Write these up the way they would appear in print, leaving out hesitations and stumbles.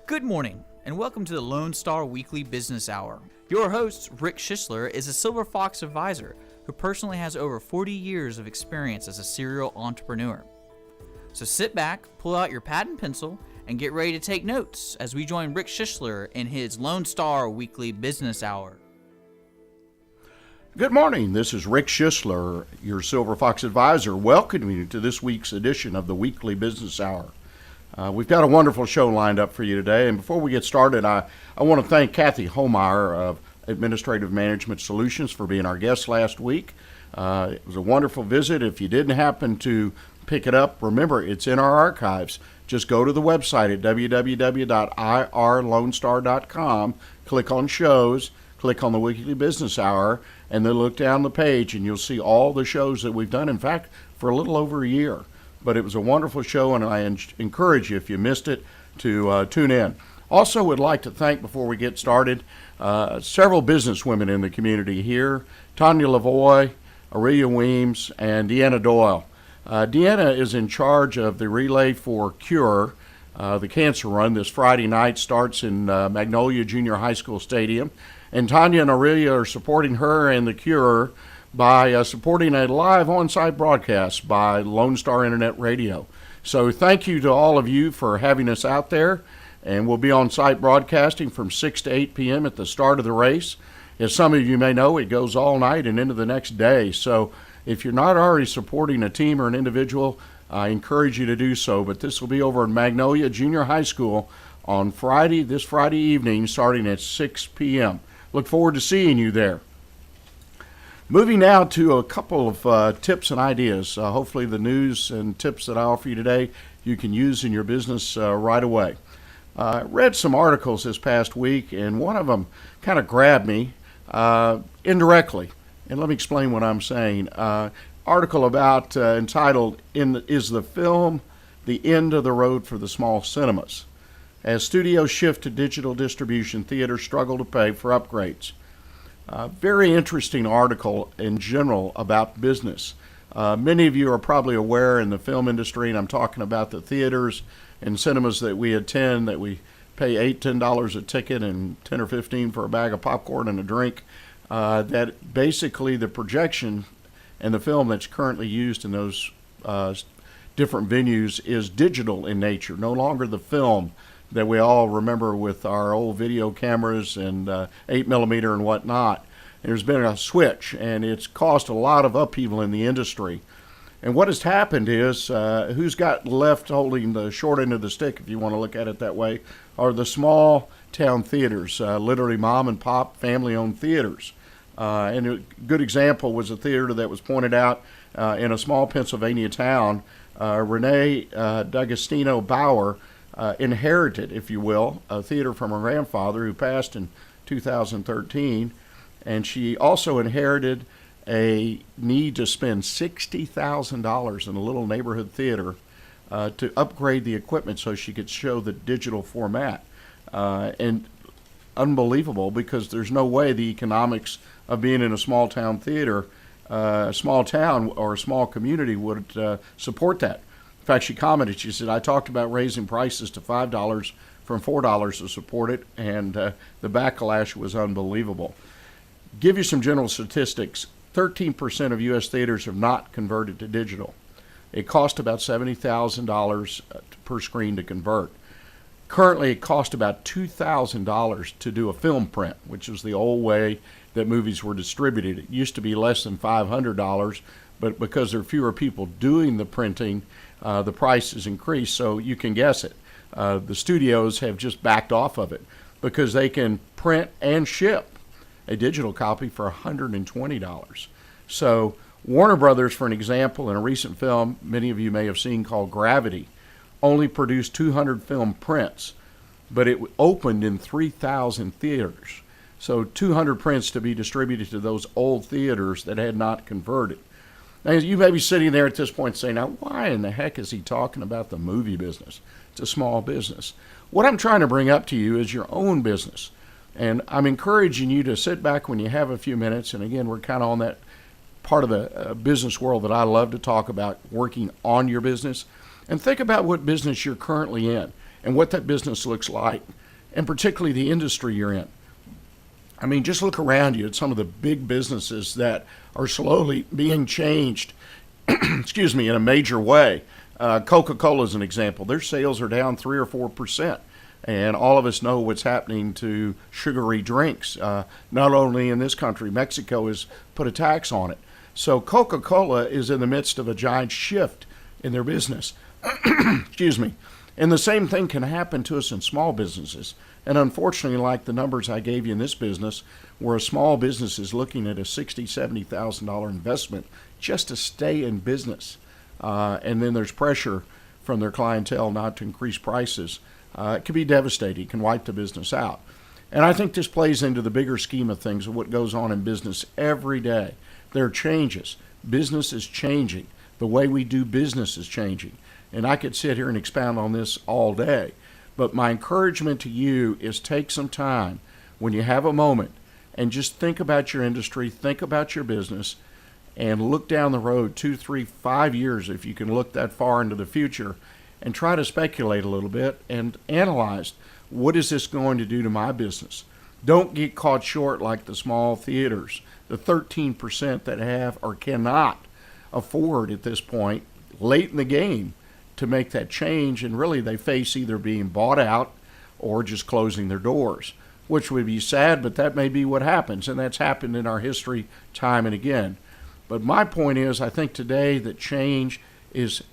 Good morning, and welcome to the Lone Star Weekly Business Hour. Your host, Rick Schissler, is a Silver Fox advisor who personally has over 40 years of experience as a serial entrepreneur. So sit back, pull out your pad and pencil, and get ready to take notes as we join Rick Schissler in his Lone Star Weekly Business Hour. Good morning. This is Rick Schissler, your Silver Fox advisor, welcoming you to this week's edition of the Weekly Business Hour. We've got a wonderful show lined up for you today, and before we get started, I want to thank Cathy Mogler of Administrative Management Solutions for being our guest last week. It was a wonderful visit. If you didn't happen to pick it up, remember, it's in our archives. Just go to the website at www.irlonestar.com, click on shows, click on the Weekly Business Hour, and then look down the page and you'll see all the shows that we've done, in fact, for a little over a year. But it was a wonderful show, and I encourage you, if you missed it, to tune in. Also would like to thank, before we get started, several businesswomen in the community here, Tanya Lavoie, Aurelia Weems, and Deanna Doyle. Deanna is in charge of the Relay for Cure. The cancer run this Friday night starts in Magnolia Junior High School Stadium. And Tanya and Aurelia are supporting her and the Cure by supporting a live on-site broadcast by Lone Star Internet Radio. So thank you to all of you for having us out there, and we'll be on-site broadcasting from 6 to 8 p.m. at the start of the race. As some of you may know, it goes all night and into the next day. So if you're not already supporting a team or an individual, I encourage you to do so. But this will be over at Magnolia Junior High School on this Friday evening, starting at 6 p.m. Look forward to seeing you there. Moving now to a couple of tips and ideas. Hopefully the news and tips that I offer you today you can use in your business right away. I read some articles this past week, and one of them kind of grabbed me indirectly. And let me explain what I'm saying. Article about entitled, Is the Film the End of the Road for the Small Cinemas? As studios shift to digital distribution, theaters struggle to pay for upgrades. Very interesting article in general about business. Many of you are probably aware in the film industry, and I'm talking about the theaters and cinemas that we attend, that we pay $8, $10 a ticket and $10 or $15 for a bag of popcorn and a drink, that basically the projection and the film that's currently used in those different venues is digital in nature, no longer the film that we all remember with our old video cameras and 8mm and whatnot. There's been a switch, and it's caused a lot of upheaval in the industry. And what has happened is, who's got left holding the short end of the stick, if you want to look at it that way, are the small town theaters, literally mom and pop family-owned theaters. And a good example was a theater that was pointed out in a small Pennsylvania town. Renee D'Agostino Bauer inherited, if you will, a theater from her grandfather who passed in 2013, and she also inherited a need to spend $60,000 in a little neighborhood theater to upgrade the equipment so she could show the digital format. And unbelievable, because there's no way the economics of being in a small town theater, a small town or a small community would support that. In fact, she commented, she said, I talked about raising prices to $5 from $4 to support it, and the backlash was unbelievable. Give you some general statistics. 13% of U.S. theaters have not converted to digital. It costs about $70,000 per screen to convert. Currently, it costs about $2,000 to do a film print, which is the old way that movies were distributed. It used to be less than $500, but because there are fewer people doing the printing, the price has increased, so you can guess it. The studios have just backed off of it because they can print and ship a digital copy for $120. So Warner Brothers, for an example, in a recent film many of you may have seen called Gravity, only produced 200 film prints, but it opened in 3,000 theaters. So 200 prints to be distributed to those old theaters that had not converted. Now, you may be sitting there at this point saying, now, why in the heck is he talking about the movie business? It's a small business. What I'm trying to bring up to you is your own business. And I'm encouraging you to sit back when you have a few minutes. And again, we're kind of on that part of the business world that I love to talk about, working on your business. And think about what business you're currently in. and what that business looks like, and particularly the industry you're in. I mean, just look around you at some of the big businesses that are slowly being changed, excuse me, in a major way. Coca-Cola is an example. Their sales are down 3 or 4%. And all of us know what's happening to sugary drinks. Not only in this country, Mexico has put a tax on it. So Coca-Cola is in the midst of a giant shift in their business. Excuse me. And the same thing can happen to us in small businesses. And unfortunately, like the numbers I gave you in this business, where a small business is looking at a $60,000, $70,000 investment just to stay in business. And then there's pressure from their clientele not to increase prices. It can be devastating. It can wipe the business out. And I think this plays into the bigger scheme of things of what goes on in business every day. There are changes. Business is changing. The way we do business is changing. And I could sit here and expound on this all day. But my encouragement to you is take some time when you have a moment and just think about your industry, think about your business, and look down the road 2, 3, 5 years if you can look that far into the future, and try to speculate a little bit and analyze, what is this going to do to my business? Don't get caught short like the small theaters, the 13% that have or cannot afford at this point, late in the game, to make that change, and really they face either being bought out or just closing their doors, which would be sad, but that may be what happens, and that's happened in our history time and again. But my point is, I think today that change is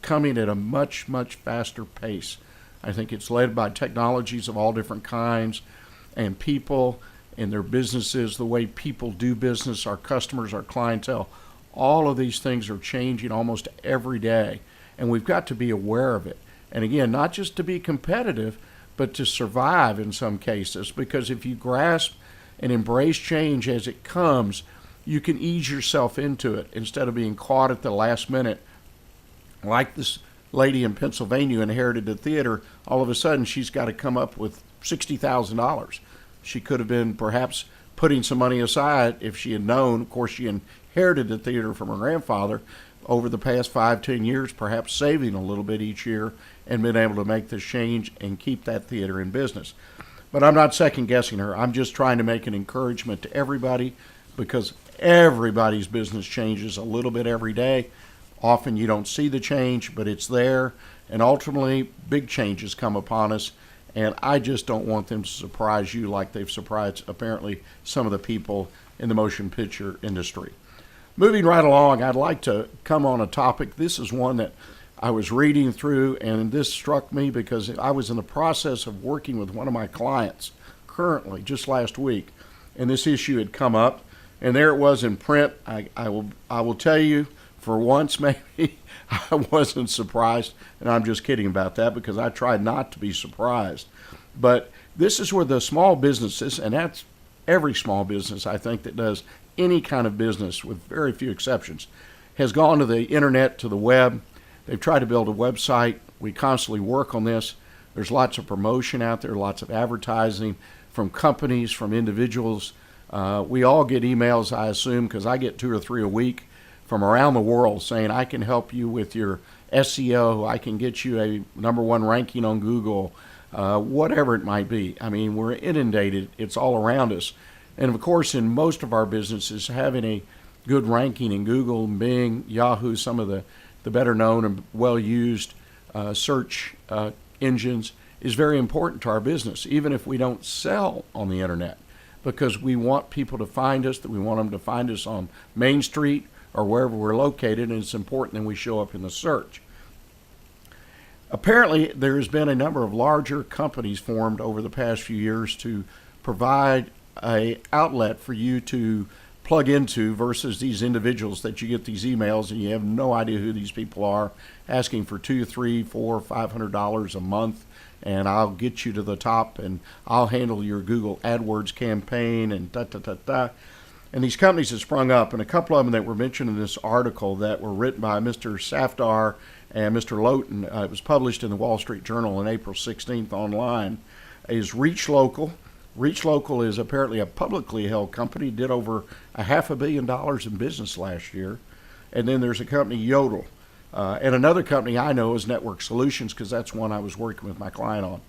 coming at a much, much faster pace. I think it's led by technologies of all different kinds, and people and their businesses, the way people do business, our customers, our clientele. All of these things are changing almost every day, and we've got to be aware of it. And again, not just to be competitive, but to survive in some cases, because if you grasp and embrace change as it comes, you can ease yourself into it instead of being caught at the last minute. Like this lady in Pennsylvania who inherited the theater, all of a sudden she's got to come up with $60,000. She could have been perhaps putting some money aside if she had known. Of course, she inherited the theater from her grandfather. Over the past 5, 10 years, perhaps saving a little bit each year and been able to make this change and keep that theater in business. But I'm not second guessing her. I'm just trying to make an encouragement to everybody, because everybody's business changes a little bit every day. Often you don't see the change, but it's there. And ultimately, big changes come upon us. And I just don't want them to surprise you like they've surprised, apparently, some of the people in the motion picture industry. Moving right along, I'd like to come on a topic. This is one that I was reading through, and this struck me because I was in the process of working with one of my clients currently just last week, and this issue had come up, and there it was in print. I will tell you, for once maybe, I wasn't surprised, and I'm just kidding about that because I tried not to be surprised. But this is where the small businesses, and that's every small business, I think, that does any kind of business, with very few exceptions, has gone to the internet, to the web. They've tried to build a website. We constantly work on this. There's lots of promotion out there, lots of advertising from companies, from individuals. We all get emails, I assume, because I get 2 or 3 a week from around the world saying, I can help you with your SEO, I can get you a #1 ranking on Google, whatever it might be. I mean, we're inundated. It's all around us. And of course, in most of our businesses, having a good ranking in Google, Bing, Yahoo, some of the better known and well-used search engines is very important to our business, even if we don't sell on the internet, because we want people to find us, that we want them to find us on Main Street or wherever we're located, and it's important that we show up in the search. Apparently, there has been a number of larger companies formed over the past few years to provide a outlet for you to plug into versus these individuals that you get these emails and you have no idea who these people are, asking for $200, $300, $400, $500 a month, and I'll get you to the top and I'll handle your Google AdWords campaign and da-da-da-da. And these companies have sprung up, and a couple of them that were mentioned in this article that were written by Mr. Safdar and Mr. Lowton, it was published in the Wall Street Journal on April 16th online, is Reach Local. Reach Local is apparently a publicly held company, did over $500 million in business last year. And then there's a company, Yodel. And another company I know is Network Solutions, because that's one I was working with my client on.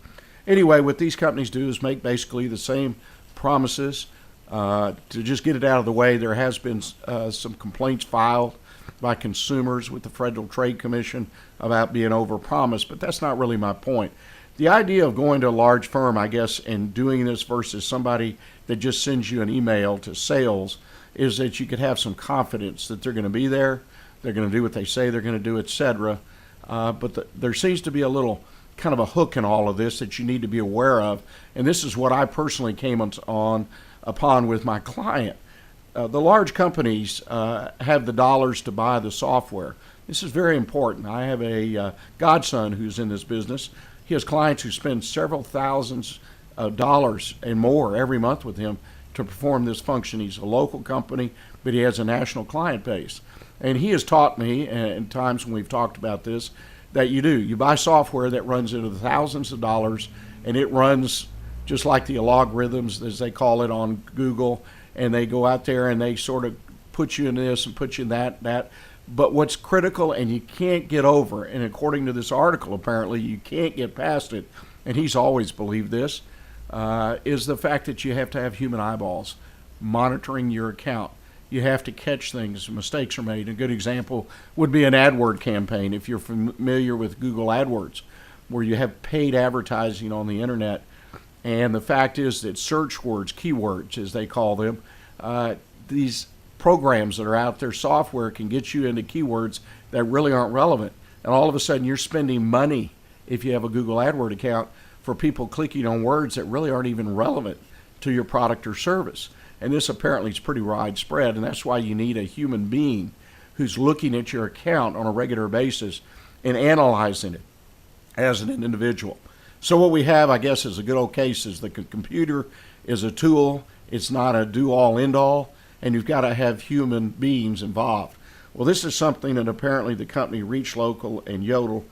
Anyway, what these companies do is make basically the same promises. To just get it out of the way, there has been some complaints filed by consumers with the Federal Trade Commission about being overpromised, but that's not really my point. The idea of going to a large firm, I guess, and doing this versus somebody that just sends you an email to sales is that you could have some confidence that they're going to be there, they're going to do what they say they're going to do, etc. But there seems to be a little kind of a hook in all of this that you need to be aware of, and this is what I personally came upon with my client. The large companies have the dollars to buy the software. This is very important. I have a godson who's in this business. He has clients who spend several thousands of dollars and more every month with him to perform this function. He's a local company, but he has a national client base. And he has taught me, in times when we've talked about this, that you buy software that runs into the thousands of dollars, and it runs just like the algorithms, as they call it, on Google, and they go out there and they sort of put you in this and put you in that. But what's critical, and you can't get over, and according to this article, apparently you can't get past it, and he's always believed this, is the fact that you have to have human eyeballs monitoring your account. You have to catch things, mistakes are made. A good example would be an AdWord campaign, if you're familiar with Google AdWords, where you have paid advertising on the internet. And the fact is that search words, keywords as they call them, these programs that are out there, software, can get you into keywords that really aren't relevant. And all of a sudden you're spending money, if you have a Google AdWord account, for people clicking on words that really aren't even relevant to your product or service. And this apparently is pretty widespread, and that's why you need a human being who's looking at your account on a regular basis and analyzing it as an individual. So what we have, I guess, is a good old case is the computer is a tool. It's not a do-all, end-all, and you've got to have human beings involved. Well, this is something that apparently the company Reach Local and Yodel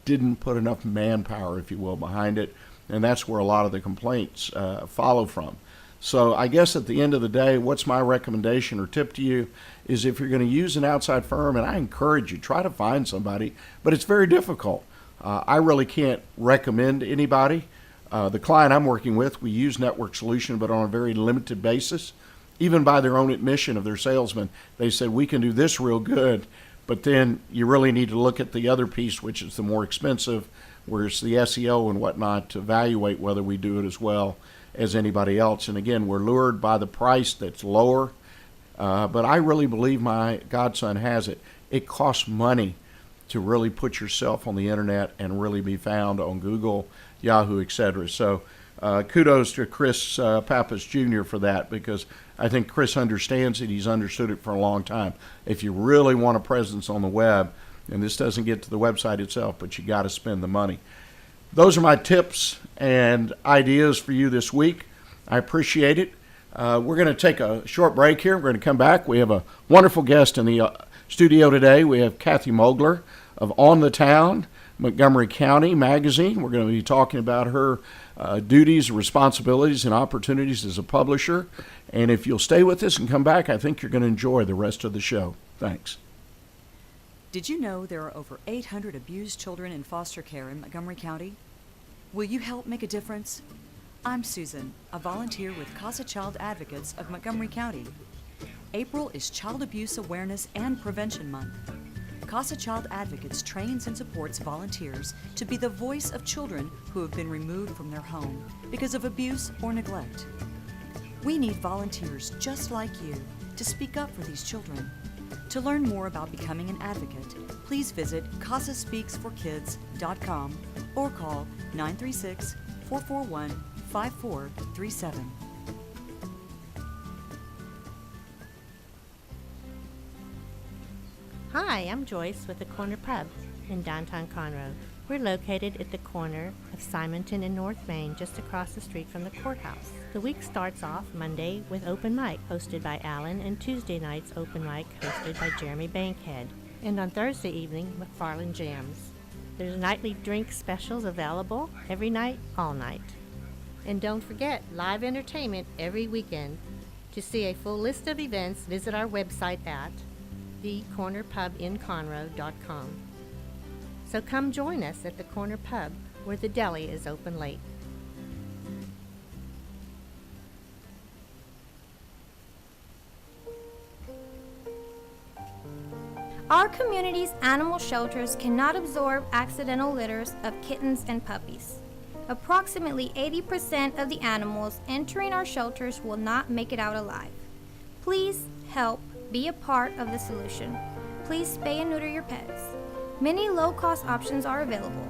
didn't put enough manpower, if you will, behind it, and that's where a lot of the complaints follow from. So I guess at the end of the day, what's my recommendation or tip to you is if you're going to use an outside firm, and I encourage you, try to find somebody, but it's very difficult. I really can't recommend anybody. The client I'm working with, we use Network Solution, but on a very limited basis. Even by their own admission of their salesmen, they said, we can do this real good, but then you really need to look at the other piece, which is the more expensive, where it's the SEO and whatnot, to evaluate whether we do it as well as anybody else. And again, we're lured by the price that's lower, but I really believe my godson has it. It costs money to really put yourself on the internet and really be found on Google, Yahoo, etc. So kudos to Chris Pappas Jr. for that, because I think Chris understands it. He's understood it for a long time. If you really want a presence on the web, and this doesn't get to the website itself, but you got to spend the money. Those are my tips and ideas for you this week. I appreciate it. We're going to take a short break here. We're going to come back. We have a wonderful guest in the studio today. We have Cathy Mogler of On the Town, Montgomery County magazine. We're going to be talking about her duties, responsibilities, and opportunities as a publisher. And if you'll stay with us and come back, I think you're going to enjoy the rest of the show. Thanks. Did you know there are over 800 abused children in foster care in Montgomery County? Will you help make a difference? I'm Susan, a volunteer with CASA Child Advocates of Montgomery County. April is Child Abuse Awareness and Prevention Month. CASA Child Advocates trains and supports volunteers to be the voice of children who have been removed from their home because of abuse or neglect. We need volunteers just like you to speak up for these children. To learn more about becoming an advocate, please visit CASASpeaksForKids.com or call 936-441-5437. Hi, I'm Joyce with the Corner Pub in downtown Conroe. We're located at the corner of Simonton and North Main, just across the street from the courthouse. The week starts off Monday with open mic hosted by Alan, and Tuesday nights open mic hosted by Jeremy Bankhead. And on Thursday evening, McFarland Jams. There's nightly drink specials available every night, all night. And don't forget, live entertainment every weekend. To see a full list of events, visit our website at thecornerpubinconroe.com. So come join us at the Corner Pub, where the deli is open late. Our community's animal shelters cannot absorb accidental litters of kittens and puppies. Approximately 80% of the animals entering our shelters will not make it out alive. Please help be a part of the solution. Please spay and neuter your pets. Many low-cost options are available.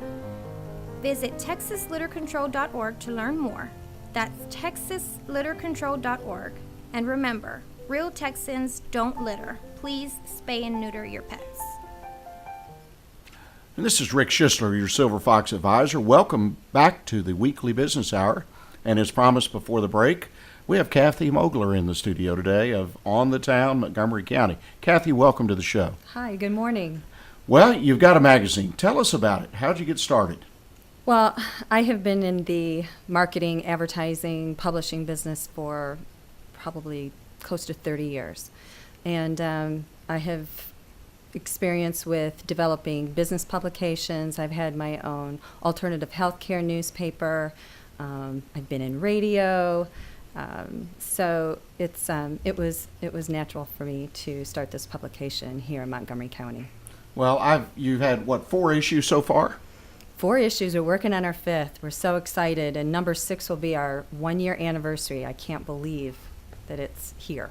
Visit texaslittercontrol.org to learn more. That's texaslittercontrol.org. And remember, real Texans don't litter. Please spay and neuter your pets. And this is Rick Schissler, your Silver Fox Advisor. Welcome back to the Weekly Business Hour. And as promised before the break, we have Cathy Mogler in the studio today of On the Town, Montgomery County. Cathy, welcome to the show. Hi, good morning. Well, you've got a magazine. Tell us about it. How'd you get started? Well, I have been in the marketing, advertising, publishing business for probably close to 30 years. And I have experience with developing business publications. I've had my own alternative healthcare newspaper. I've been in radio. So it was natural for me to start this publication here in Montgomery County. Well, you've had, 4 issues so far? 4 issues. We're working on our 5th. We're so excited. And number 6 will be our 1-year anniversary. I can't believe that it's here.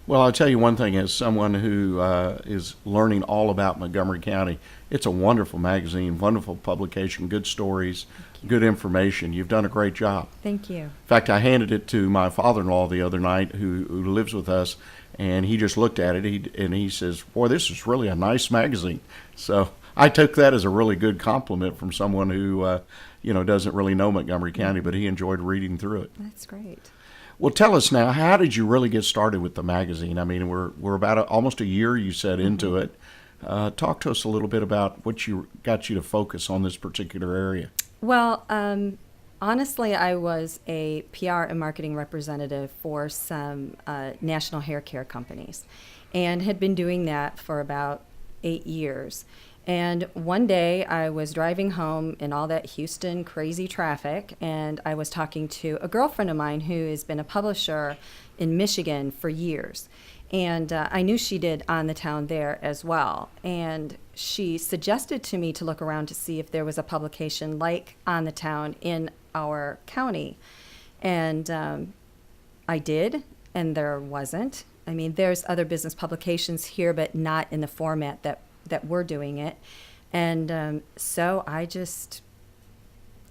Well, I'll tell you one thing, as someone who is learning all about Montgomery County, it's a wonderful magazine, wonderful publication, good stories, good information. You've done a great job. Thank you. In fact, I handed it to my father-in-law the other night who lives with us, and he just looked at it and he says, boy, this is really a nice magazine. So I took that as a really good compliment from someone who doesn't really know Montgomery County, but he enjoyed reading through it. That's great. Well, tell us now, how did you really get started with the magazine? I mean, we're about almost a year, you said, into it. Talk to us a little bit about what got you to focus on this particular area. Well, honestly, I was a PR and marketing representative for some national hair care companies and had been doing that for about 8 years. And one day I was driving home in all that Houston crazy traffic, and I was talking to a girlfriend of mine who has been a publisher in Michigan for years. And I knew she did On the Town there as well. And she suggested to me to look around to see if there was a publication like On the Town in our county. And I did, and there wasn't. I mean, there's other business publications here, but not in the format that we're doing it. And so I just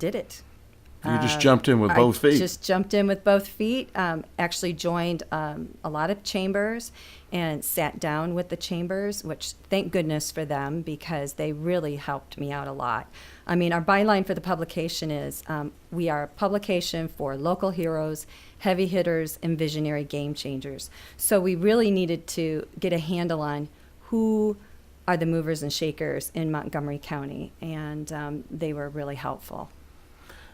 did it. You just jumped in with both feet. Just jumped in with both feet. Actually joined a lot of chambers and sat down with the chambers, which thank goodness for them because they really helped me out a lot. I mean, our byline for the publication is we are a publication for local heroes, heavy hitters, and visionary game changers. So we really needed to get a handle on who are the movers and shakers in Montgomery County, and they were really helpful.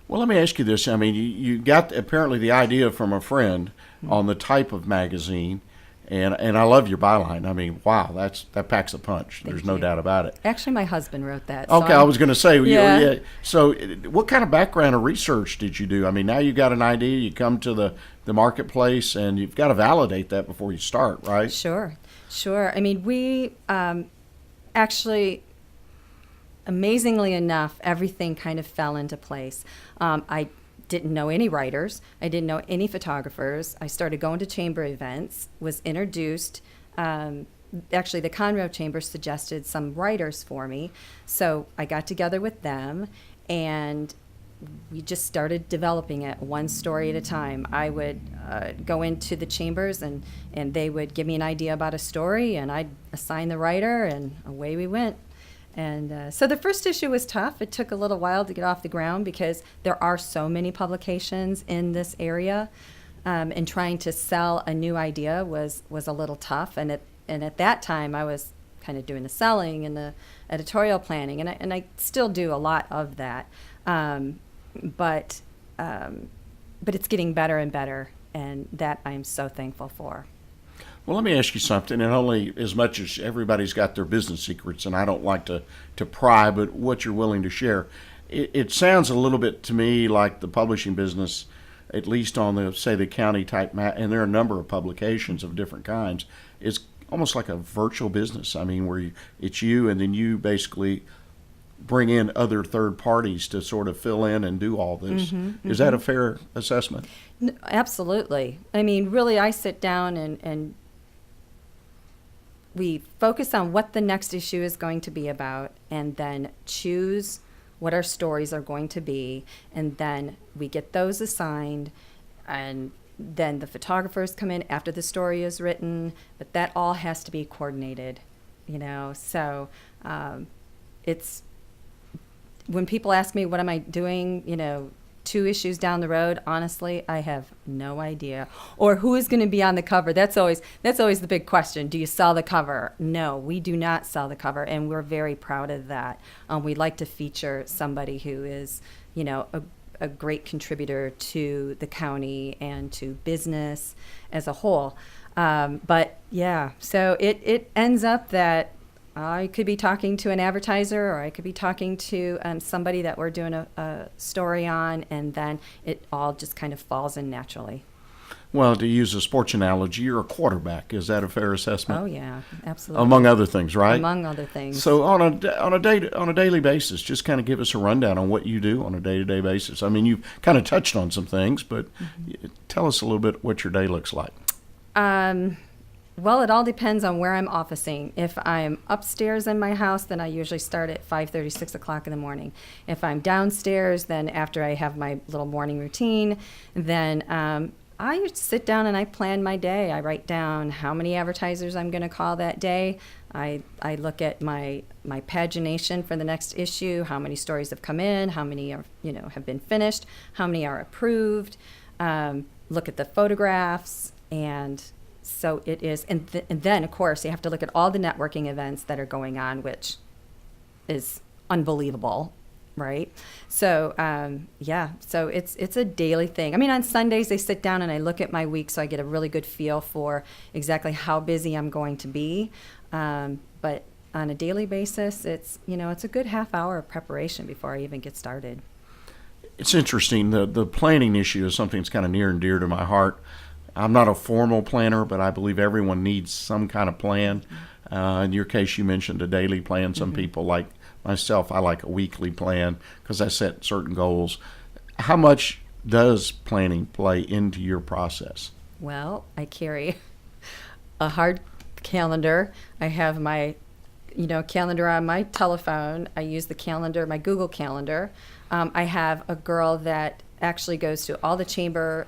Well, let me ask you this. I mean, you got apparently the idea from a friend on the type of magazine, and I love your byline. I mean, wow, that packs a punch. There's no doubt about it. Actually, my husband wrote that. Okay, I was going to say, yeah. So what kind of background or research did you do? I mean, now you've got an idea, you come to the marketplace, and you've got to validate that before you start, right? Sure. I mean, we actually, amazingly enough, everything kind of fell into place. I didn't know any writers. I didn't know any photographers. I started going to chamber events, was introduced. Actually, the Conroe Chamber suggested some writers for me. So I got together with them, and we just started developing it one story at a time. I would go into the chambers, and they would give me an idea about a story, and I'd assign the writer, and away we went. And so the first issue was tough. It took a little while to get off the ground because there are so many publications in this area, and trying to sell a new idea was a little tough. And at that time, I was kind of doing the selling and the editorial planning, and I still do a lot of that. But it's getting better and better, and that I'm so thankful for. Well, let me ask you something, and only as much as everybody's got their business secrets, and I don't like to pry, but what you're willing to share. It sounds a little bit to me like the publishing business, at least on the, say, the county type, and there are a number of publications of different kinds, is almost like a virtual business. I mean, where it's you, and then you basically bring in other third parties to sort of fill in and do all this. Is that a fair assessment? Absolutely. I mean, really, I sit down and we focus on what the next issue is going to be about, and then choose what our stories are going to be, and then we get those assigned, and then the photographers come in after the story is written, but that all has to be coordinated, So it's, when people ask me what am I doing, 2 issues down the road, honestly, I have no idea. Or who is going to be on the cover? That's always the big question. Do you sell the cover? No, we do not sell the cover, and we're very proud of that. We like to feature somebody who is, a great contributor to the county and to business as a whole. But yeah, so it ends up that I could be talking to an advertiser, or I could be talking to somebody that we're doing a story on, and then it all just kind of falls in naturally. Well, to use a sports analogy, you're a quarterback. Is that a fair assessment? Oh yeah, absolutely. Among other things, right? Among other things. So on a daily basis, just kind of give us a rundown on what you do on a day-to-day basis. I mean, you've kind of touched on some things, but tell us a little bit what your day looks like. Well, it all depends on where I'm officing. If I'm upstairs in my house, then I usually start at 5:30, 6 o'clock in the morning. If I'm downstairs, then after I have my little morning routine, then I sit down and I plan my day. I write down how many advertisers I'm going to call that day. I look at my pagination for the next issue, how many stories have come in, how many are, have been finished, how many are approved, look at the photographs, and so it is, and then, of course, you have to look at all the networking events that are going on, which is unbelievable, right? So, so it's a daily thing. I mean, on Sundays, I sit down and I look at my week, so I get a really good feel for exactly how busy I'm going to be. But on a daily basis, it's a good half hour of preparation before I even get started. It's interesting. The planning issue is something that's kind of near and dear to my heart. I'm not a formal planner, but I believe everyone needs some kind of plan. In your case, you mentioned a daily plan. Some people, like myself, I like a weekly plan because I set certain goals. How much does planning play into your process? Well, I carry a hard calendar. I have my calendar on my telephone. I use the calendar, my Google Calendar. I have a girl that actually goes to all the chamber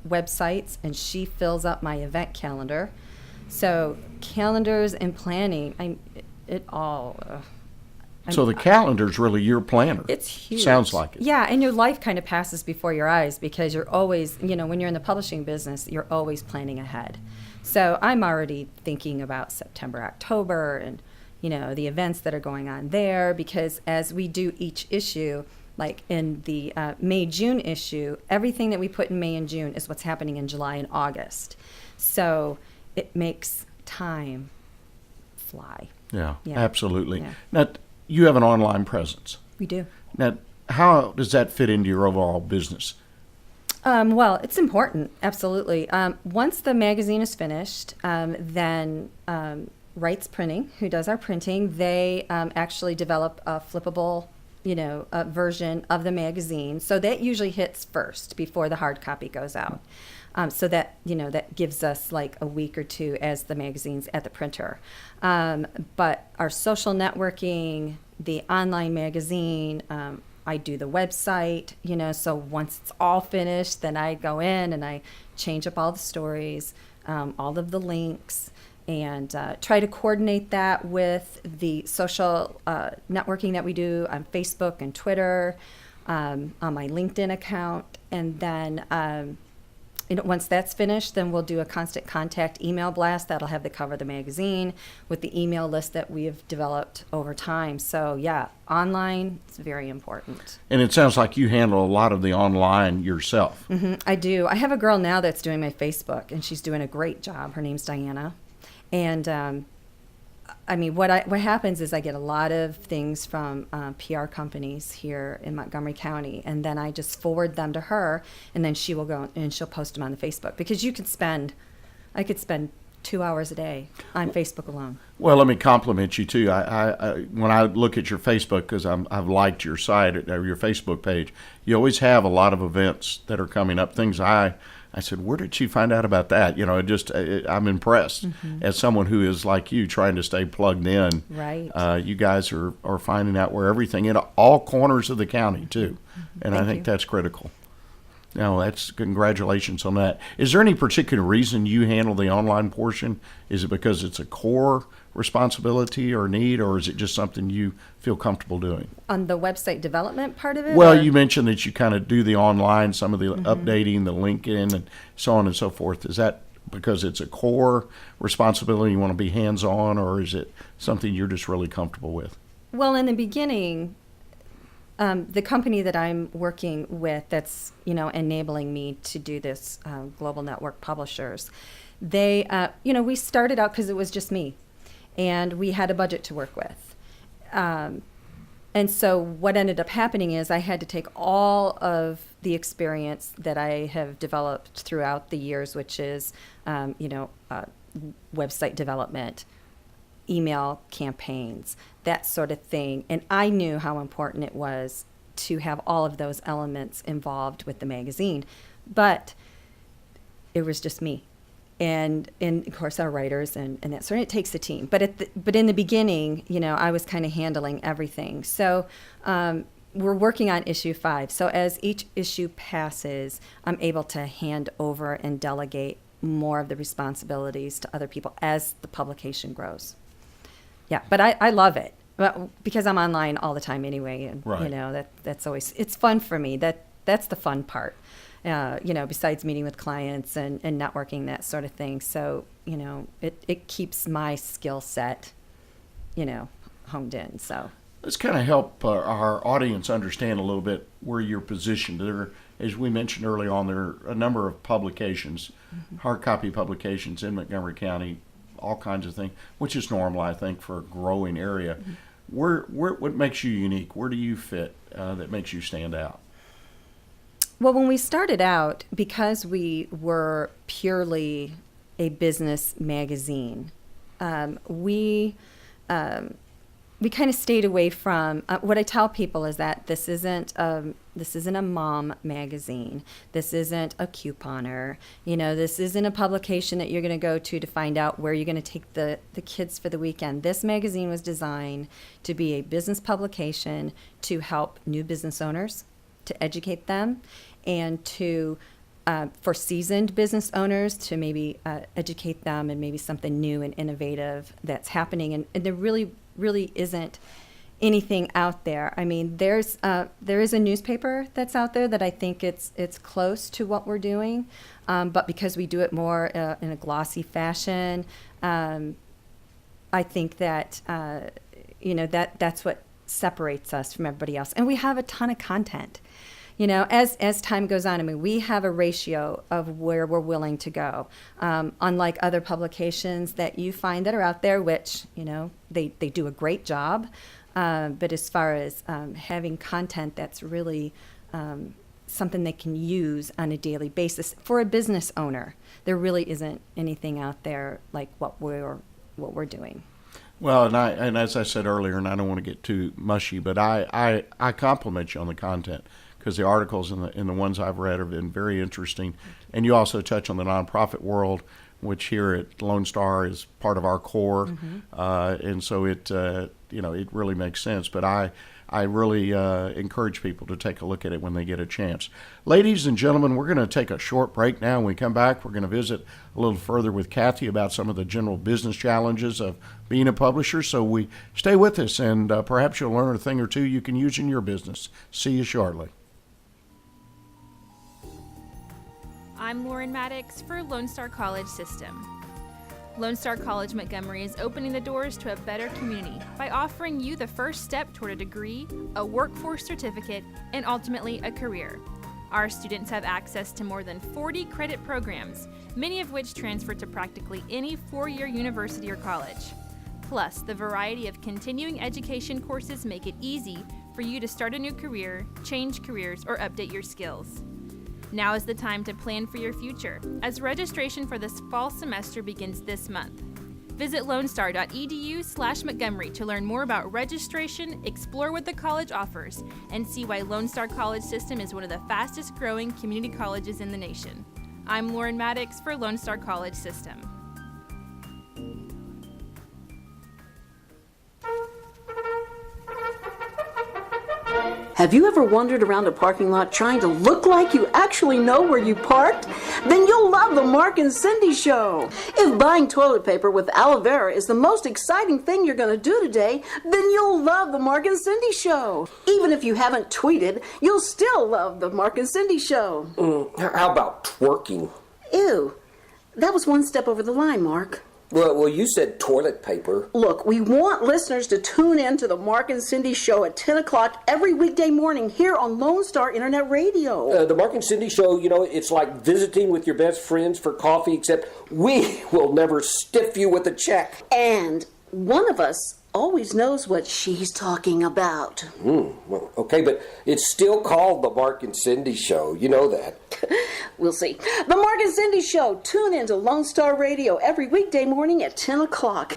websites, and she fills up my event calendar. So calendars and planning, So the calendar's really your planner. It's huge. Sounds like it. Yeah, and your life kind of passes before your eyes because you're always, when you're in the publishing business, you're always planning ahead. So I'm already thinking about September, October, and, the events that are going on there, because as we do each issue, like in the May-June issue, everything that we put in May and June is what's happening in July and August. So it makes time fly. Yeah. Yeah. Absolutely. Yeah. Now, you have an online presence. We do. Now, how does that fit into your overall business? Well, it's important, absolutely. Once the magazine is finished, then Wrights Printing, who does our printing, they actually develop a flippable a version of the magazine. So that usually hits first before the hard copy goes out. So that, that gives us like a week or two as the magazine's at the printer. But our social networking, the online magazine, I do the website, so once it's all finished, then I go in and I change up all the stories, all of the links, and try to coordinate that with the social networking that we do on Facebook and Twitter, on my LinkedIn account. And then once that's finished, then we'll do a constant contact email blast that'll have the cover of the magazine with the email list that we have developed over time. So yeah, online is very important. And it sounds like you handle a lot of the online yourself. I do. I have a girl now that's doing my Facebook, and she's doing a great job. Her name's Diana. And what happens is I get a lot of things from PR companies here in Montgomery County, and then I just forward them to her, and then she will go and she'll post them on the Facebook, because I could spend 2 hours a day on Facebook alone. Well, let me compliment you too. I when I look at your Facebook, because I've liked your site or your Facebook page, you always have a lot of events that are coming up. Things I said, where did she find out about that? I'm impressed as someone who is like you, trying to stay plugged in. Right. You guys are finding out where everything in all corners of the county too, and I think that's critical. No, that's congratulations on that. Is there any particular reason you handle the online portion? Is it because it's a core responsibility or need, or is it just something you feel comfortable doing? On the website development part of it? Well, you mentioned that you kind of do the online, some of the updating, the LinkedIn, and so on and so forth. Is that because it's a core responsibility, you want to be hands-on, or is it something you're just really comfortable with? Well, in the beginning, the company that I'm working with that's, enabling me to do this, Global Network Publishers, they, we started out because it was just me, and we had a budget to work with. And so what ended up happening is I had to take all of the experience that I have developed throughout the years, which is, website development, email campaigns, that sort of thing. And I knew how important it was to have all of those elements involved with the magazine. But it was just me. And of course, our writers and that sort of, it takes a team. But in the beginning, I was kind of handling everything. So we're working on issue 5. So as each issue passes, I'm able to hand over and delegate more of the responsibilities to other people as the publication grows. Yeah, but I love it, because I'm online all the time anyway, and right. That's always, it's fun for me. That's the fun part. Besides meeting with clients and networking, that sort of thing. So, it keeps my skill set, honed in. So let's kind of help our audience understand a little bit where you're positioned. There, as we mentioned early on, there are a number of publications, hard copy publications in Montgomery County, all kinds of things, which is normal, I think, for a growing area. What makes you unique? Where do you fit that makes you stand out? Well, when we started out, because we were purely a business magazine, we kind of stayed away from what I tell people is that this isn't a mom magazine. This isn't a couponer. This isn't a publication that you're going to go to find out where you're going to take the kids for the weekend. This magazine was designed to be a business publication to help new business owners, to educate them, and to for seasoned business owners to maybe educate them and maybe something new and innovative that's happening. And there really isn't anything out there. I mean, there is a newspaper that's out there that I think it's close to what we're doing, but because we do it more in a glossy fashion, I think that that's what separates us from everybody else. And we have a ton of content. As time goes on, I mean, we have a ratio of where we're willing to go. Unlike other publications that you find that are out there, which, they do a great job. But as far as having content that's really something they can use on a daily basis for a business owner, there really isn't anything out there like what we're doing. Well, and as I said earlier, and I don't want to get too mushy, but I compliment you on the content, because the articles and the ones I've read have been very interesting. And you also touch on the nonprofit world, which here at Lone Star is part of our core, and so it really makes sense. But I really encourage people to take a look at it when they get a chance. Ladies and gentlemen, we're going to take a short break now. When we come back, we're going to visit a little further with Cathy about some of the general business challenges of being a publisher. So we stay with us, and perhaps you'll learn a thing or two you can use in your business. See you shortly. I'm Lauren Maddox for Lone Star College System. Lone Star College Montgomery is opening the doors to a better community by offering you the first step toward a degree, a workforce certificate, and ultimately a career. Our students have access to more than 40 credit programs, many of which transfer to practically any four-year university or college. Plus, the variety of continuing education courses make it easy for you to start a new career, change careers, or update your skills. Now is the time to plan for your future, as registration for this fall semester begins this month. Visit lonestar.edu/Montgomery to learn more about registration, explore what the college offers, and see why Lone Star College System is one of the fastest growing community colleges in the nation. I'm Lauren Maddox for Lone Star College System. Have you ever wandered around a parking lot trying to look like you actually know where you parked? Then you'll love the Mark and Cindy Show. If buying toilet paper with aloe vera is the most exciting thing you're going to do today, then you'll love the Mark and Cindy Show. Even if you haven't tweeted, you'll still love the Mark and Cindy Show. How about twerking? Ew, that was one step over the line, Mark. Well, you said toilet paper. Look, we want listeners to tune in to the Mark and Cindy Show at 10 o'clock every weekday morning here on Lone Star Internet Radio. The Mark and Cindy Show, it's like visiting with your best friends for coffee, except we will never stiff you with a check. And one of us always knows what she's talking about. Well, okay, but it's still called the Mark and Cindy Show. You know that. We'll see. The Mark and Cindy Show. Tune in to Lone Star Radio every weekday morning at 10 o'clock.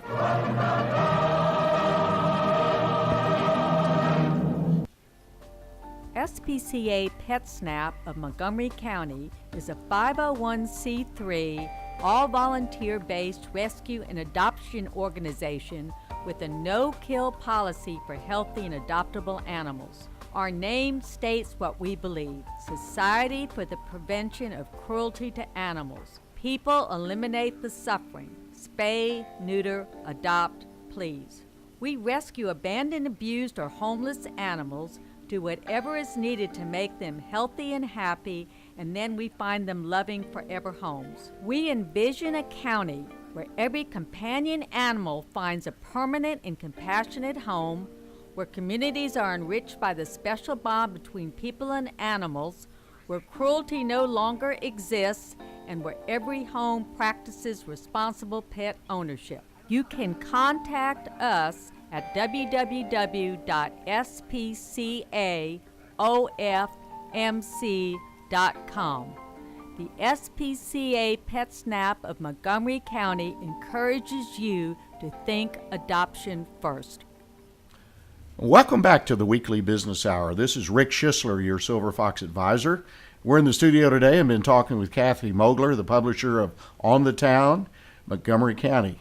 SPCA PetSnap of Montgomery County is a 501c3, all-volunteer-based rescue and adoption organization with a no-kill policy for healthy and adoptable animals. Our name states what we believe: Society for the Prevention of Cruelty to Animals. People eliminate the suffering. Spay, neuter, adopt, please. We rescue abandoned, abused, or homeless animals, do whatever is needed to make them healthy and happy, and then we find them loving forever homes. We envision a county where every companion animal finds a permanent and compassionate home, where communities are enriched by the special bond between people and animals, where cruelty no longer exists, and where every home practices responsible pet ownership. You can contact us at www.spcaofmc.com. The SPCA PetSnap of Montgomery County encourages you to think adoption first. Welcome back to the Weekly Business Hour. This is Rick Schissler, your Silver Fox advisor. We're in the studio today and been talking with Cathy Mogler, the publisher of On the Town, Montgomery County.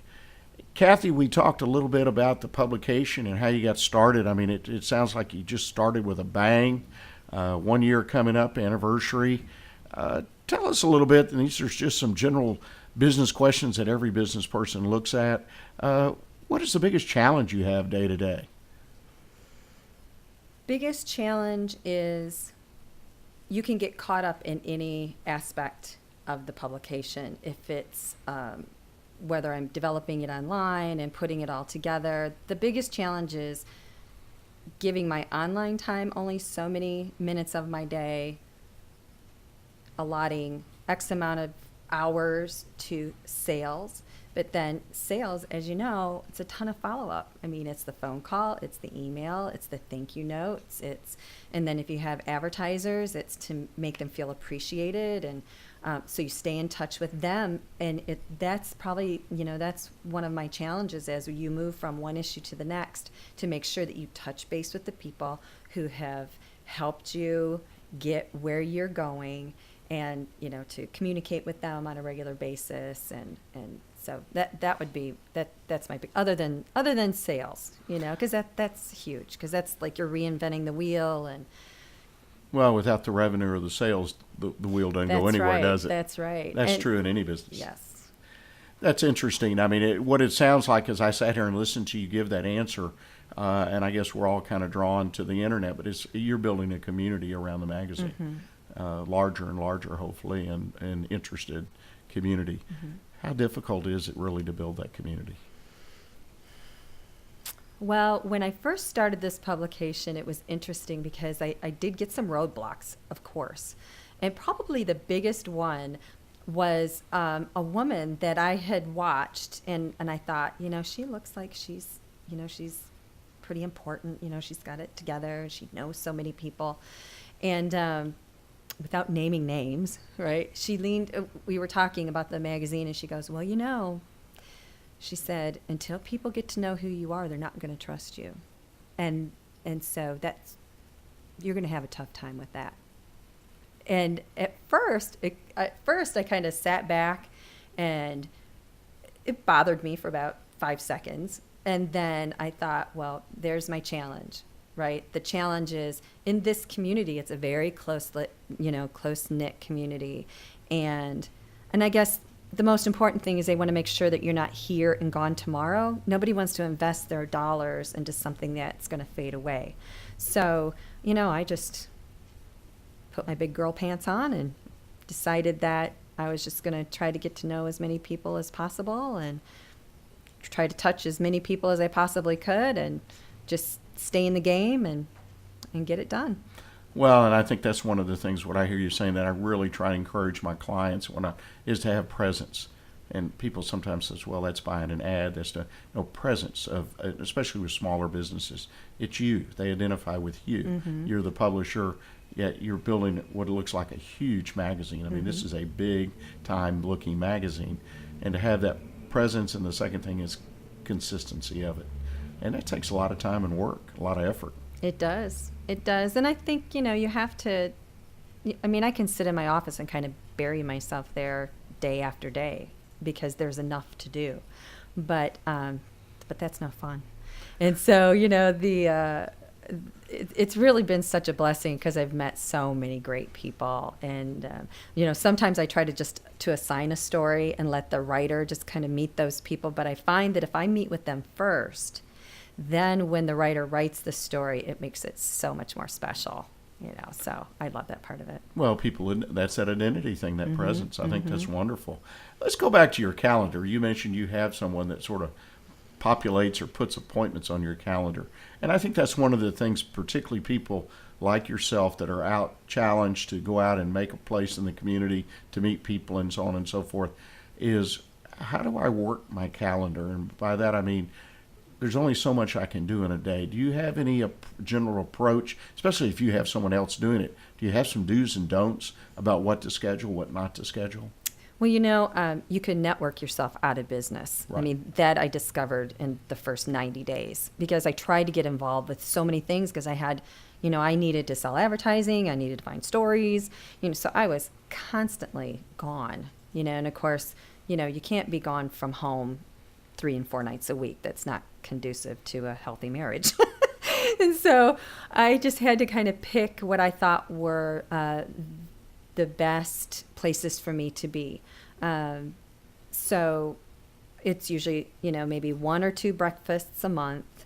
Cathy, we talked a little bit about the publication and how you got started. I mean, it sounds like you just started with a bang. 1 year coming up, anniversary. Tell us a little bit, and these are just some general business questions that every business person looks at. What is the biggest challenge you have day to day? Biggest challenge is you can get caught up in any aspect of the publication. If it's whether I'm developing it online and putting it all together, the biggest challenge is giving my online time only so many minutes of my day, allotting X amount of hours to sales. But then sales, as you know, it's a ton of follow-up. I mean, it's the phone call, it's the email, it's the thank you notes, and then if you have advertisers, it's to make them feel appreciated, and so you stay in touch with them. And that's probably, that's one of my challenges as you move from one issue to the next, to make sure that you touch base with the people who have helped you get where you're going, and to communicate with them on a regular basis, and so that would be that's my big, other than sales, because that's huge, because that's like you're reinventing the wheel. And well, without the revenue or the sales, the wheel doesn't go anywhere, right. does it? That's right. That's true in any business. Yes. That's interesting. I mean, what it sounds like as I sat here and listened to you give that answer, and I guess we're all kind of drawn to the internet, but you're building a community around the magazine. larger and larger, hopefully, and interested community. How difficult is it really to build that community? Well, when I first started this publication, it was interesting because I did get some roadblocks, of course. And probably the biggest one was a woman that I had watched, and I thought, she looks like she's pretty important. She's got it together. She knows so many people. And without naming names, right, we were talking about the magazine, and she goes, well, she said, until people get to know who you are, they're not going to trust you. And so you're going to have a tough time with that. And at first I kind of sat back, and it bothered me for about 5 seconds. And then I thought, well, there's my challenge, right? The challenge is in this community, it's a very close-knit community. And I guess the most important thing is they want to make sure that you're not here and gone tomorrow. Nobody wants to invest their dollars into something that's going to fade away. So, I just put my big girl pants on and decided that I was just going to try to get to know as many people as possible and try to touch as many people as I possibly could and just stay in the game and get it done. Well, and I think that's one of the things, what I hear you saying, that I really try to encourage my clients is to have presence. And people sometimes says, well, that's buying an ad. That's presence of, especially with smaller businesses. It's you. They identify with you. Mm-hmm. You're the publisher, yet you're building what looks like a huge magazine. I mean, this is a big time looking magazine. And to have that presence, and the second thing is consistency of it. And that takes a lot of time and work, a lot of effort. It does. It does. And I think, you have to, I can sit in my office and kind of bury myself there day after day because there's enough to do. But that's no fun. And so, it's really been such a blessing because I've met so many great people. And, sometimes I try to assign a story and let the writer just kind of meet those people. But I find that if I meet with them first, then when the writer writes the story, it makes it so much more special, so I love that part of it. Well, that's that identity thing, that presence. I think that's wonderful. Let's go back to your calendar. You mentioned you have someone that sort of populates or puts appointments on your calendar. And I think that's one of the things, particularly people like yourself that are out challenged to go out and make a place in the community, to meet people and so on and so forth, is how do I work my calendar? And by that I mean, there's only so much I can do in a day. Do you have any general approach, especially if you have someone else doing it? Do you have some do's and don'ts about what to schedule, what not to schedule? Well, you can network yourself out of business. Right. I mean, that I discovered in the first 90 days because I tried to get involved with so many things because I had, I needed to sell advertising, I needed to find stories, so I was constantly gone, and of course, you can't be gone from home 3 and 4 nights a week. That's not conducive to a healthy marriage. And so I just had to kind of pick what I thought were the best places for me to be. So it's usually, maybe 1 or 2 breakfasts a month,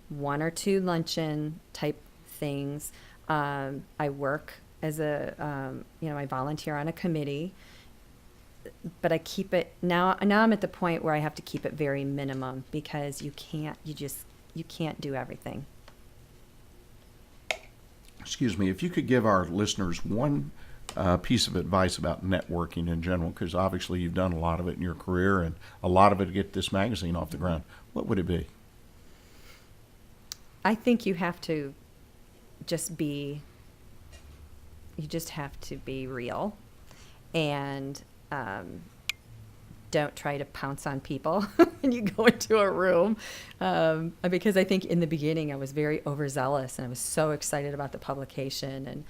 1 or 2 luncheon type things. I work as I volunteer on a committee. But I keep it now I'm at the point where I have to keep it very minimum because you can't do everything. Excuse me, if you could give our listeners one piece of advice about networking in general, because obviously you've done a lot of it in your career and a lot of it to get this magazine off the ground, what would it be? I think you have to just have to be real and don't try to pounce on people when you go into a room. Because I think in the beginning I was very overzealous and I was so excited about the publication. And,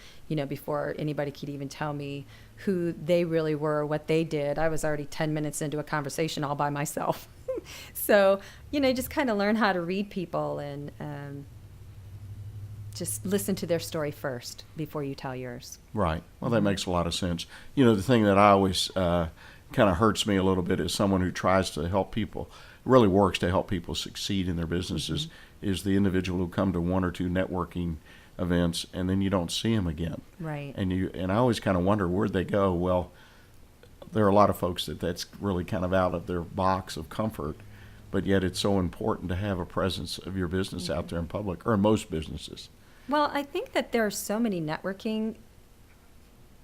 before anybody could even tell me who they really were, what they did, I was already 10 minutes into a conversation all by myself. So, just kind of learn how to read people and just listen to their story first before you tell yours. Right. Well, that makes a lot of sense. The thing that I always kind of hurts me a little bit as someone who tries to help people, really works to help people succeed in their businesses, is the individual who come to 1 or 2 networking events, and then you don't see them again. Right. And I always kind of wonder, where'd they go? Well, there are a lot of folks that's really kind of out of their box of comfort, but yet it's so important to have a presence of your business out there in public, or most businesses. Well, I think that there are so many networking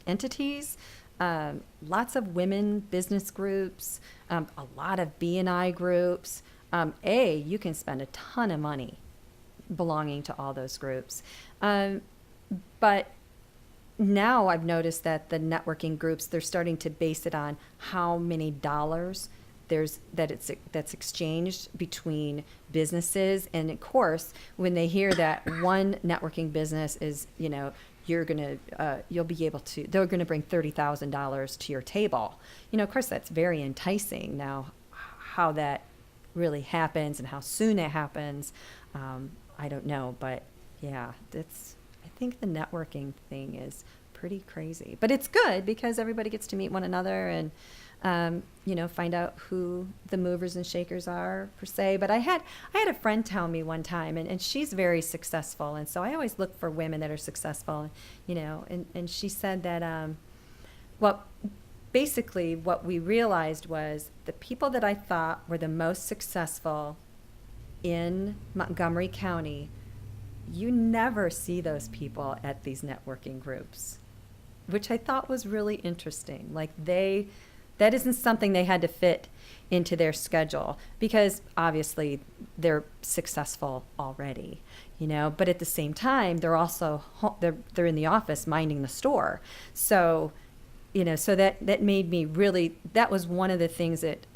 entities, lots of women business groups, a lot of B&I groups. You can spend a ton of money belonging to all those groups. But now I've noticed that the networking groups, they're starting to base it on how many dollars that's exchanged between businesses. And of course, when they hear that one networking business is, they're going to bring $30,000 to your table. Of course, that's very enticing. Now, how that really happens and how soon it happens, I don't know. But yeah, I think the networking thing is pretty crazy. But it's good because everybody gets to meet one another and, find out who the movers and shakers are, per se. But I had a friend tell me one time, and she's very successful, and so I always look for women that are successful, and she said that, basically what we realized was the people that I thought were the most successful in Montgomery County, you never see those people at these networking groups, which I thought was really interesting. Like that isn't something they had to fit into their schedule because obviously they're successful already, but at the same time, they're also, they're in the office minding the store. So, so that made me really, that was one of the things that,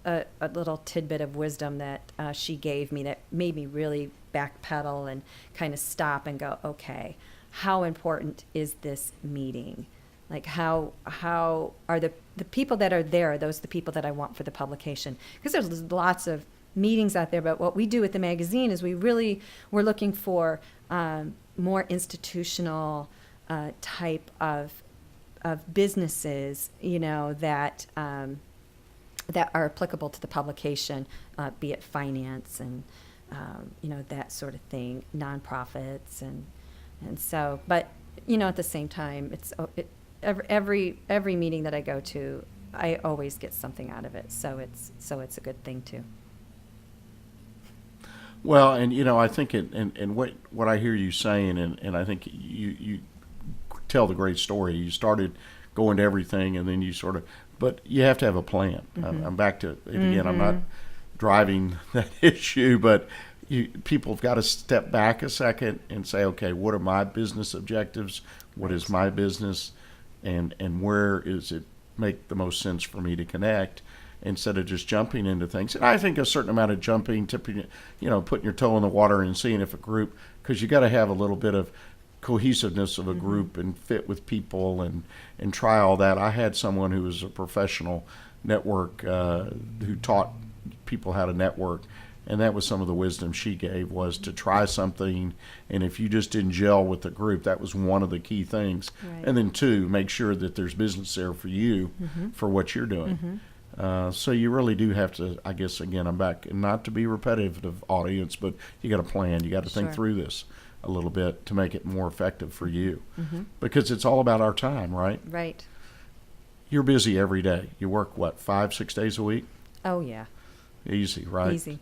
a little tidbit of wisdom that she gave me that made me really backpedal and kind of stop and go, okay, how important is this meeting? Like how are the people that are there, are those the people that I want for the publication? Because there's lots of meetings out there, but what we do at the magazine is we're looking for more institutional type of businesses, that are applicable to the publication, be it finance and that sort of thing, nonprofits and so. But at the same time, every meeting that I go to, I always get something out of it. So it's a good thing too. Well, and I think and what I hear you saying, and I think you tell the great story. You started going to everything, and then you but you have to have a plan. Mm-hmm. I'm back to it again. I'm not driving that issue, but people have got to step back a second and say, okay, what are my business objectives? What is my business? And where is it make the most sense for me to connect instead of just jumping into things? And I think a certain amount of jumping, tipping, putting your toe in the water and seeing if a group, because you got to have a little bit of cohesiveness of a group and fit with people and try all that. I had someone who was a professional network who taught people how to network. And that was some of the wisdom she gave, was to try something. And if you just didn't gel with the group, that was one of the key things. Right. And then 2, make sure that there's business there for you for what you're doing. So you really do have to, I guess, again, I'm back, not to be repetitive audience, but you got to plan. You got to think through this a little bit to make it more effective for you. Because it's all about our time, right? Right. You're busy every day. You work, 5-6 days a week? Oh, yeah. Easy, right? Easy.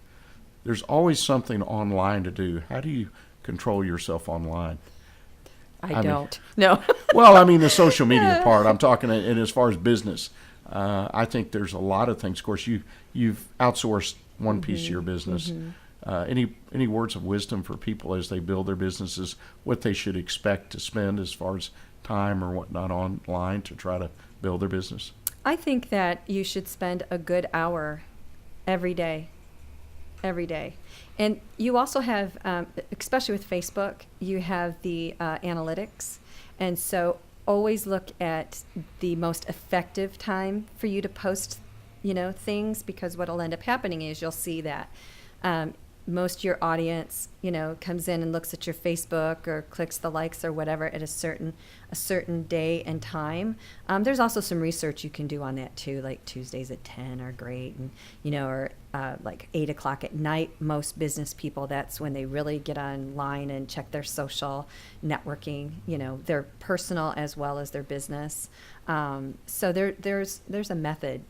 There's always something online to do. How do you control yourself online? I don't. No. Well, I mean, the social media part. I'm talking, and as far as business, I think there's a lot of things. Of course, you've outsourced one piece of your business. Any words of wisdom for people as they build their businesses, what they should expect to spend as far as time or whatnot online to try to build their business? I think that you should spend a good hour every day. And you also have, especially with Facebook, you have the analytics. And so always look at the most effective time for you to post, things, because what will end up happening is you'll see that most of your audience, comes in and looks at your Facebook or clicks the likes or whatever at a certain day and time. There's also some research you can do on that too, like Tuesdays at 10 are great, and or like 8 o'clock at night. Most business people, that's when they really get online and check their social networking, their personal as well as their business. So there's a method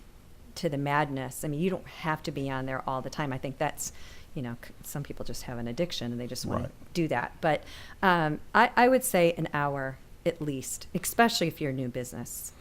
to the madness. I mean, you don't have to be on there all the time. I think that's, some people just have an addiction and they just want to do that. But I would say an hour at least, especially if you're a new business.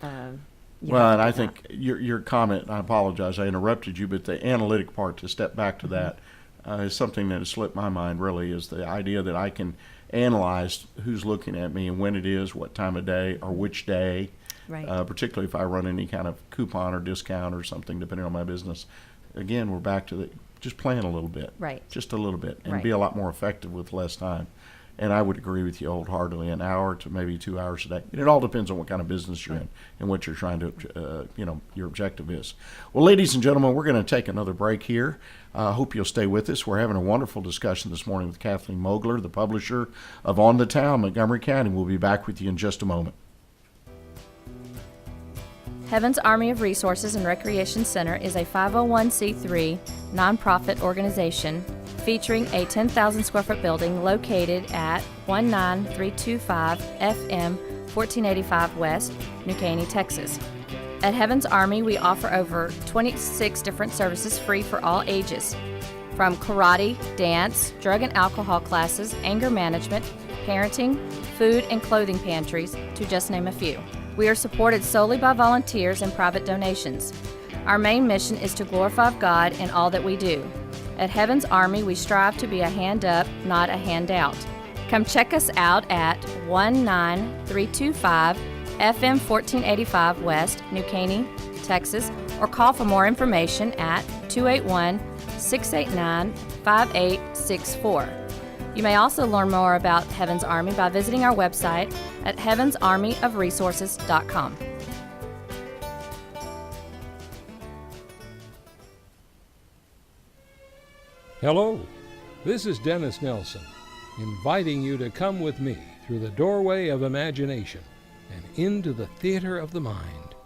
Well, and I think your comment, I apologize, I interrupted you, but the analytic part, to step back to that, is something that has slipped my mind, really, is the idea that I can analyze who's looking at me and when it is, what time of day, or which day. Right. Particularly if I run any kind of coupon or discount or something, depending on my business. Again, we're back to just plan a little bit. Right. Just a little bit, and be a lot more effective with less time. And I would agree with you wholeheartedly, an hour to maybe 2 hours a day. And it all depends on what kind of business you're in and what you're trying to, your objective is. Well, ladies and gentlemen, we're going to take another break here. I hope you'll stay with us. We're having a wonderful discussion this morning with Cathy Mogler, the publisher of On the Town, Montgomery County. We'll be back with you in just a moment. Heaven's Army of Resources and Recreation Center is a 501c3 nonprofit organization featuring a 10,000 square foot building located at 19325 FM 1485 West, New Caney, Texas. At Heaven's Army, we offer over 26 different services free for all ages, from karate, dance, drug and alcohol classes, anger management, parenting, food and clothing pantries, to just name a few. We are supported solely by volunteers and private donations. Our main mission is to glorify God in all that we do. At Heaven's Army, we strive to be a hand up, not a handout. Come check us out at 19325 FM 1485 West, New Caney, Texas, or call for more information at 281-689-5864. You may also learn more about Heaven's Army by visiting our website at heavensarmyofresources.com. Hello, this is Dennis Nelson, inviting you to come with me through the doorway of imagination and into the theater of the mind.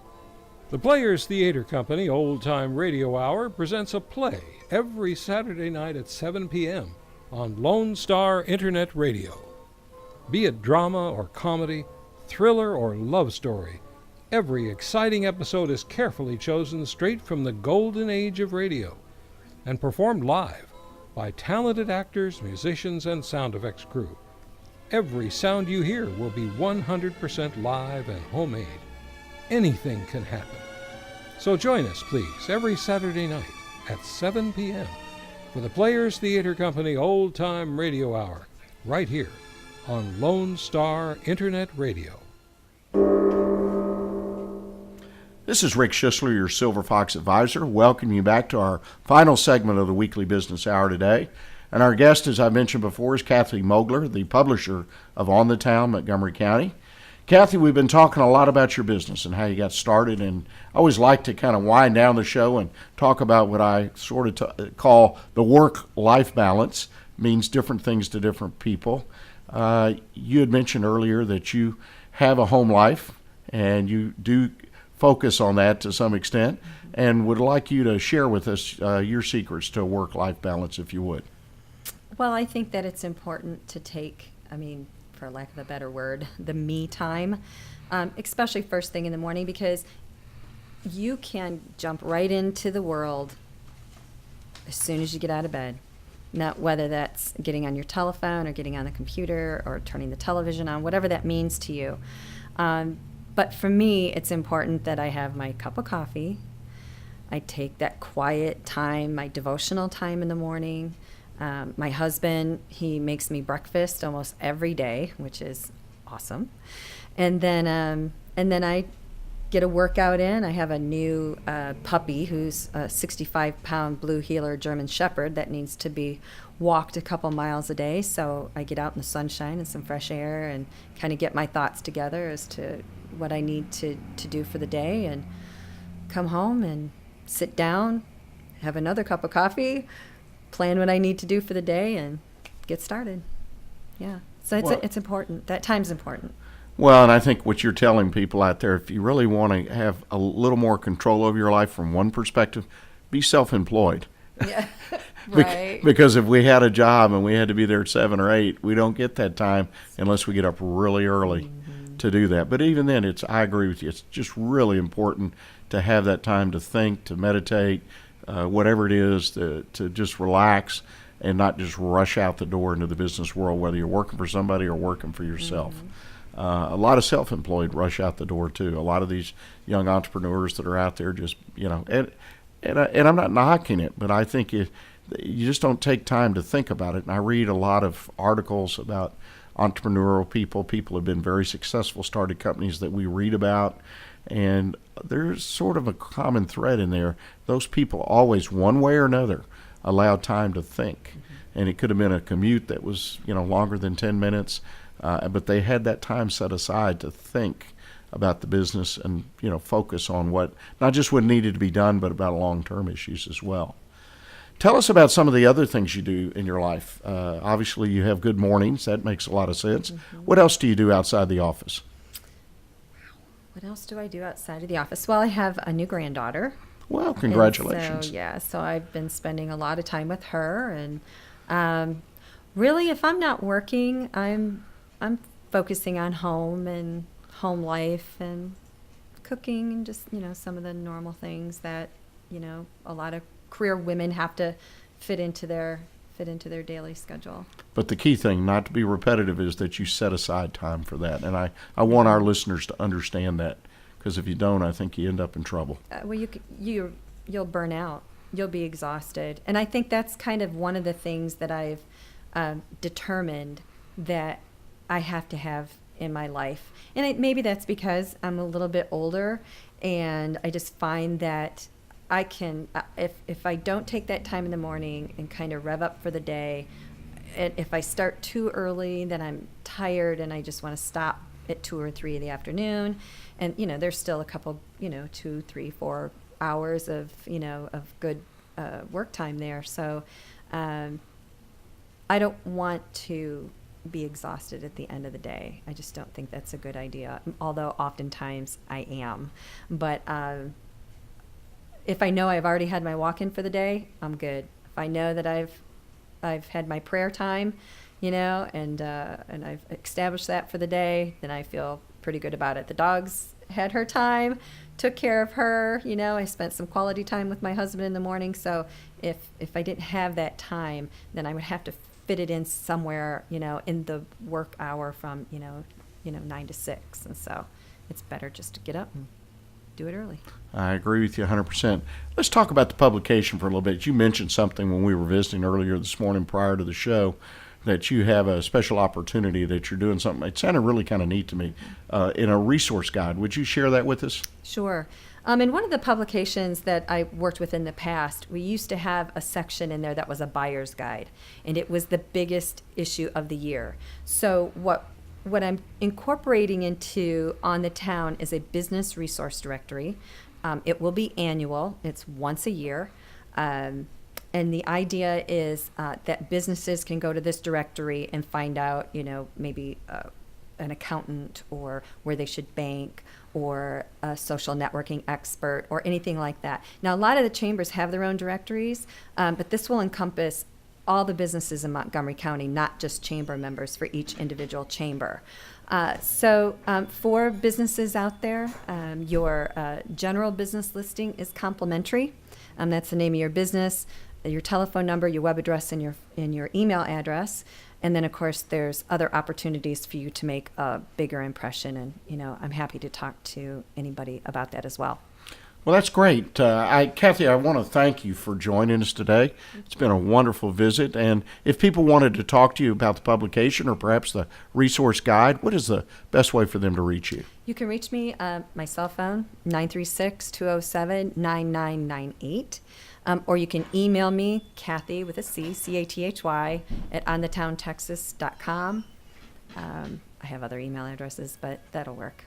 The Players Theater Company Old Time Radio Hour presents a play every Saturday night at 7 p.m. on Lone Star Internet Radio. Be it drama or comedy, thriller or love story, every exciting episode is carefully chosen straight from the golden age of radio and performed live by talented actors, musicians, and sound effects crew. Every sound you hear will be 100% live and homemade. Anything can happen. So join us, please, every Saturday night at 7 p.m. for the Players Theater Company Old Time Radio Hour, right here on Lone Star Internet Radio. This is Rick Schissler, your Silver Fox advisor. Welcome you back to our final segment of the Weekly Business Hour today. And our guest, as I mentioned before, is Cathy Mogler, the publisher of On the Town, Montgomery County. Cathy, we've been talking a lot about your business and how you got started, and I always like to kind of wind down the show and talk about what I sort of call the work-life balance. It means different things to different people. You had mentioned earlier that you have a home life, and you do focus on that to some extent, and would like you to share with us your secrets to a work-life balance, if you would. Well, I think that it's important to take, for lack of a better word, the me time, especially first thing in the morning, because you can jump right into the world as soon as you get out of bed. Now, whether that's getting on your telephone or getting on the computer or turning the television on, whatever that means to you. But for me, it's important that I have my cup of coffee. I take that quiet time, my devotional time in the morning. My husband, he makes me breakfast almost every day, which is awesome. And then I get a workout in. I have a new puppy who's a 65-pound blue heeler German Shepherd that needs to be walked a couple miles a day. So I get out in the sunshine and some fresh air and kind of get my thoughts together as to what I need to do for the day, and come home and sit down, have another cup of coffee, plan what I need to do for the day and get started. Yeah. So it's important. That time's important. Well, and I think what you're telling people out there, if you really want to have a little more control over your life from one perspective, be self-employed. Yeah. Right. Because if we had a job and we had to be there at 7 or 8, we don't get that time unless we get up really early to do that. But even then, I agree with you. It's just really important to have that time to think, to meditate, whatever it is, to just relax and not just rush out the door into the business world, whether you're working for somebody or working for yourself. A lot of self-employed rush out the door too. A lot of these young entrepreneurs that are out there just, and I'm not knocking it, but I think you just don't take time to think about it. And I read a lot of articles about entrepreneurial people who have been very successful, started companies that we read about, and there's sort of a common thread in there. Those people always, one way or another, allowed time to think. And it could have been a commute that was, longer than 10 minutes, but they had that time set aside to think about the business and, focus on not just what needed to be done, but about long-term issues as well. Tell us about some of the other things you do in your life. Obviously, you have good mornings. That makes a lot of sense. What else do you do outside the office? What else do I do outside of the office? Well, I have a new granddaughter. Well, congratulations. So I've been spending a lot of time with her. And really, if I'm not working, I'm focusing on home and home life and cooking and just, some of the normal things that, a lot of career women have to fit into their daily schedule. But the key thing, not to be repetitive, is that you set aside time for that. And I want our listeners to understand that, because if you don't, I think you end up in trouble. Well, you'll burn out. You'll be exhausted. And I think that's kind of one of the things that I've determined that I have to have in my life. And maybe that's because I'm a little bit older, and I just find that I can, if I don't take that time in the morning and kind of rev up for the day, and if I start too early, then I'm tired and I just want to stop at 2 or 3 in the afternoon. And, there's still a couple, 2, 3, 4 hours of, of good work time there. So I don't want to be exhausted at the end of the day. I just don't think that's a good idea, although oftentimes I am. But if I know I've already had my walk-in for the day, I'm good. If I know that I've had my prayer time, and I've established that for the day, then I feel pretty good about it. The dog's had her time, took care of her, I spent some quality time with my husband in the morning. So if I didn't have that time, then I would have to fit it in somewhere, in the work hour from, 9 to 6. And so it's better just to get up and do it early. I agree with you 100%. Let's talk about the publication for a little bit. You mentioned something when we were visiting earlier this morning prior to the show, that you have a special opportunity, that you're doing something. It sounded really kind of neat to me, in a resource guide. Would you share that with us? Sure. In one of the publications that I worked with in the past, we used to have a section in there that was a buyer's guide, and it was the biggest issue of the year. So what I'm incorporating into On the Town is a business resource directory. It will be annual. It's once a year. And the idea is that businesses can go to this directory and find out, maybe an accountant, or where they should bank, or a social networking expert, or anything like that. Now, a lot of the chambers have their own directories, but this will encompass all the businesses in Montgomery County, not just chamber members for each individual chamber. So for businesses out there, your general business listing is complimentary. That's the name of your business, your telephone number, your web address, and your email address. And then, of course, there's other opportunities for you to make a bigger impression. And, I'm happy to talk to anybody about that as well. Well, that's great. Cathy, I want to thank you for joining us today. It's been a wonderful visit. And if people wanted to talk to you about the publication or perhaps the resource guide, what is the best way for them to reach you? You can reach me, my cell phone, 936-207-9998. Or you can email me, Cathy, with a C, C-A-T-H-Y, at onthetowntexas.com. I have other email addresses, but that'll work.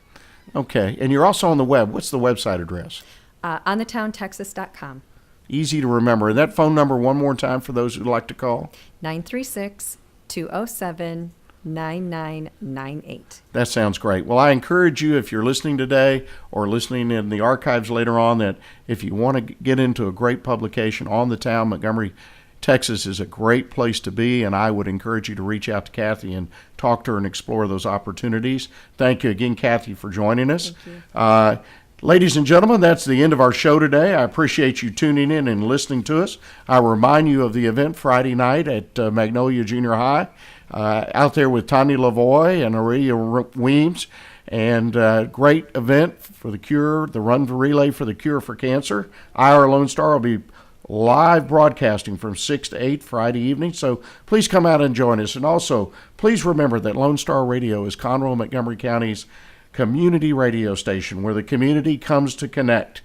Okay. And you're also on the web. What's the website address? onthetowntexas.com. easy to remember. And that phone number one more time for those who'd like to call. 936-207-9998. That sounds great. Well, I encourage you, if you're listening today or listening in the archives later on, that if you want to get into a great publication on the town, Montgomery, Texas is a great place to be, and I would encourage you to reach out to Cathy and talk to her and explore those opportunities. Thank you again, Cathy, for joining us. Thank you. Ladies and gentlemen, that's the end of our show today. I appreciate you tuning in and listening to us. I remind you of the event Friday night at Magnolia Junior High, out there with Tanya Lavoie and Aurelia Weems. And great event for the cure, the run for relay for the cure for cancer. IR Lone Star will be live broadcasting from 6 to 8 Friday evening. So please come out and join us. And also, please remember that Lone Star Radio is Conroe, Montgomery County's community radio station where the community comes to connect.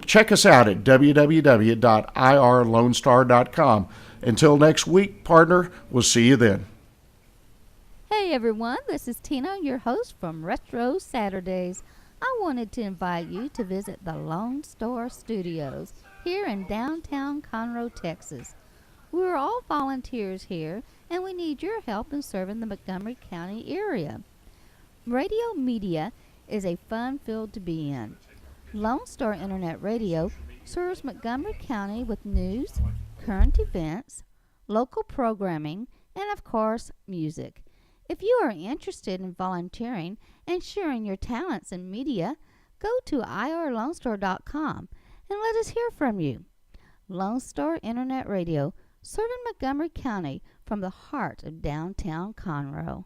Check us out at www.irlonestar.com. Until next week, partner, we'll see you then. Hey everyone, this is Tina, your host from Retro Saturdays. I wanted to invite you to visit the Lone Star Studios here in downtown Conroe, Texas. We're all volunteers here, and we need your help in serving the Montgomery County area. Radio media is a fun field to be in. Lone Star Internet Radio serves Montgomery County with news, current events, local programming, and of course, music. If you are interested in volunteering and sharing your talents in media, go to irlonestar.com and let us hear from you. Lone Star Internet Radio, serving Montgomery County from the heart of downtown Conroe.